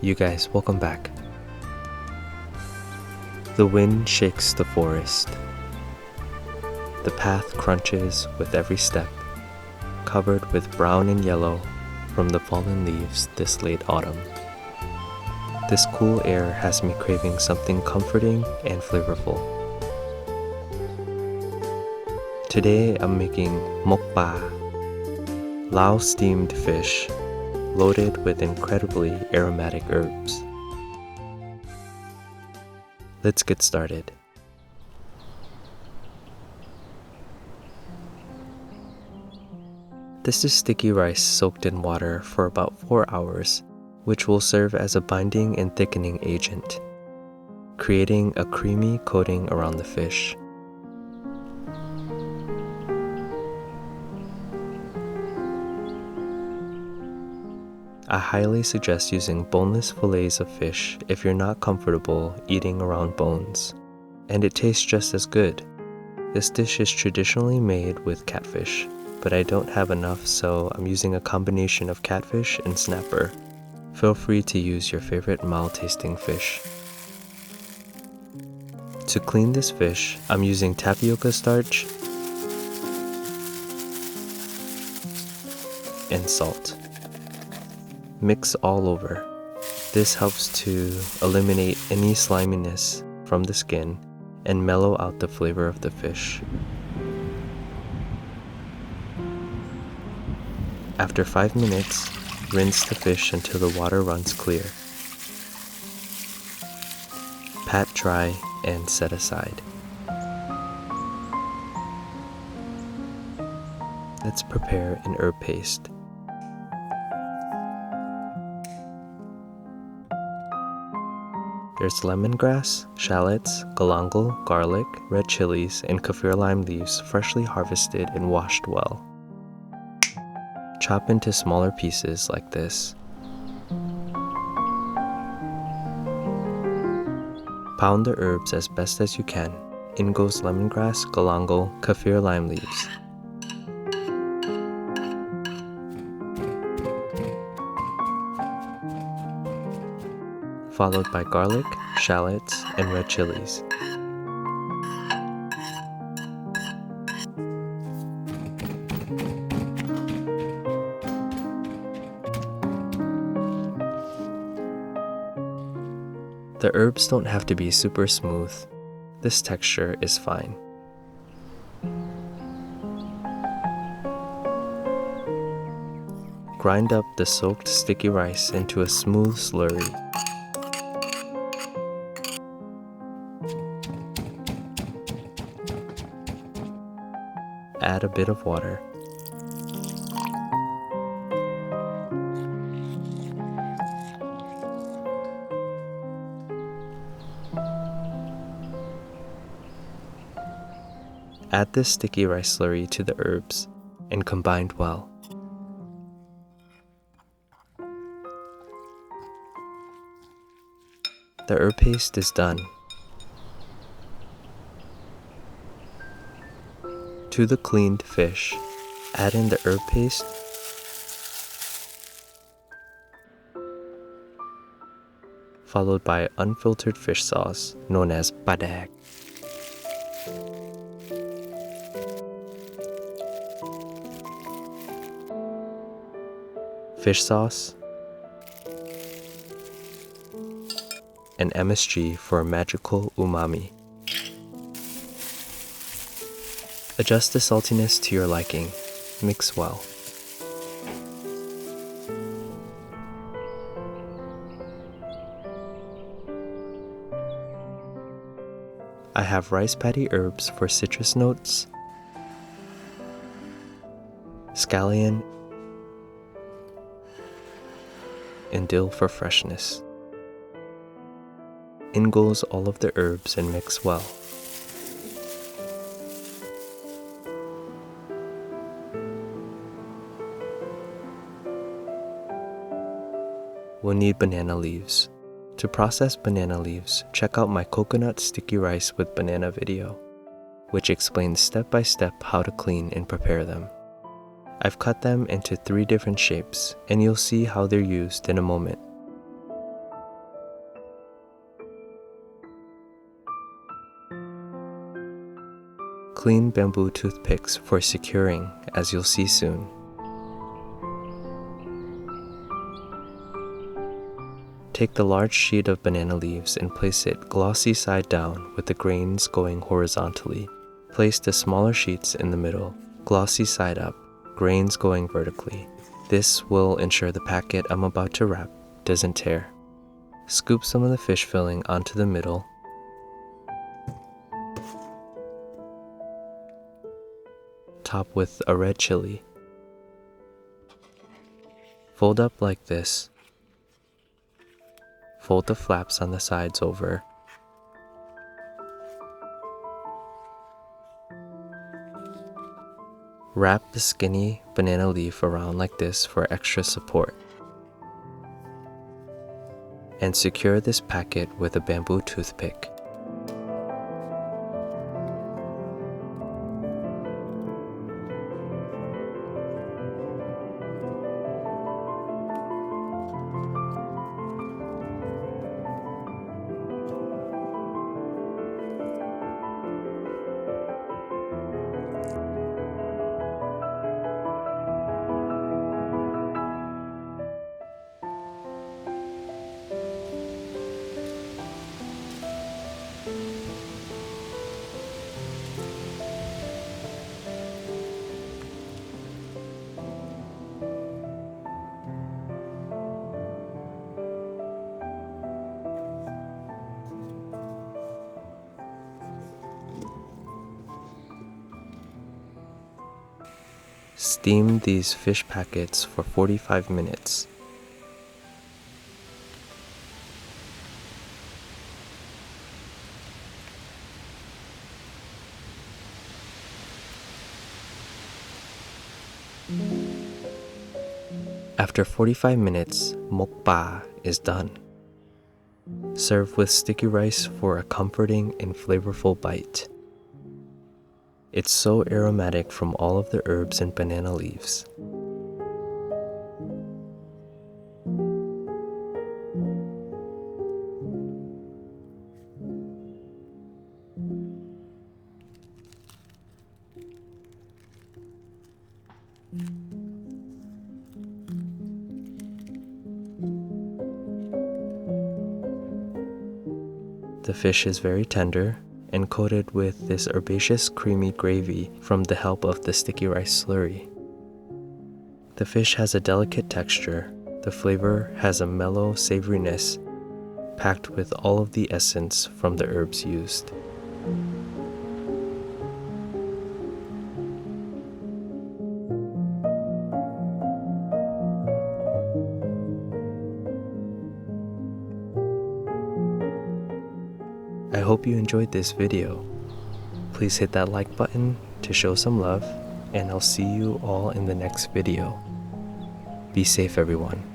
You guys, welcome back. The wind shakes the forest. The path crunches with every step, covered with brown and yellow from the fallen leaves this late autumn. This cool air has me craving something comforting and flavorful. Today I'm making Mok Pa, Laos steamed fish loaded with incredibly aromatic herbs. Let's get started. This is sticky rice soaked in water for about 4 hours, which will serve as a binding and thickening agent, creating a creamy coating around the fish. I highly suggest using boneless fillets of fish if you're not comfortable eating around bones, and it tastes just as good. This dish is traditionally made with catfish, but I don't have enough, so I'm using a combination of catfish and snapper. Feel free to use your favorite mild-tasting fish. To clean this fish, I'm using tapioca starch and salt. Mix all over. This helps to eliminate any sliminess from the skin and mellow out the flavor of the fish. After 5 minutes, rinse the fish until the water runs clear. Pat dry and set aside. Let's prepare an herb paste. There's lemongrass, shallots, galangal, garlic, red chilies, and kaffir lime leaves freshly harvested and washed well. Chop into smaller pieces like this. Pound the herbs as best as you can. In goes lemongrass, galangal, kaffir lime leaves. Followed by garlic, shallots, and red chilies. The herbs don't have to be super smooth. This texture is fine. Grind up the soaked sticky rice into a smooth slurry. Add a bit of water. Add this sticky rice slurry to the herbs and combine well. The herb paste is done. To the cleaned fish, add in the herb paste, followed by unfiltered fish sauce known as padak. Fish sauce, and MSG for magical umami. Adjust the saltiness to your liking. Mix well. I have rice paddy herbs for citrus notes, scallion, and dill for freshness. In goes all of the herbs and mix well. We'll need banana leaves. To process banana leaves, check out my coconut sticky rice with banana video, which explains step by step how to clean and prepare them. I've cut them into 3 different shapes, and you'll see how they're used in a moment. clean bamboo toothpicks for securing, as you'll see soon. Take the large sheet of banana leaves and place it glossy side down with the grains going horizontally. Place the smaller sheets in the middle, glossy side up, grains going vertically. This will ensure the packet I'm about to wrap doesn't tear. Scoop some of the fish filling onto the middle. Top with a red chili. Fold up like this. Fold the flaps on the sides over. Wrap the skinny banana leaf around like this for extra support. And secure this packet with a bamboo toothpick. Steam these fish packets for 45 minutes. After 45 minutes, Mok Pa is done. Serve with sticky rice for a comforting and flavorful bite. It's so aromatic from all of the herbs and banana leaves. The fish is very tender and coated with this herbaceous creamy gravy from the help of the sticky rice slurry. The fish has a delicate texture. The flavor has a mellow savoriness, packed with all of the essence from the herbs used. I hope you enjoyed this video. Please hit that like button to show some love, and I'll see you all in the next video. Be safe, everyone.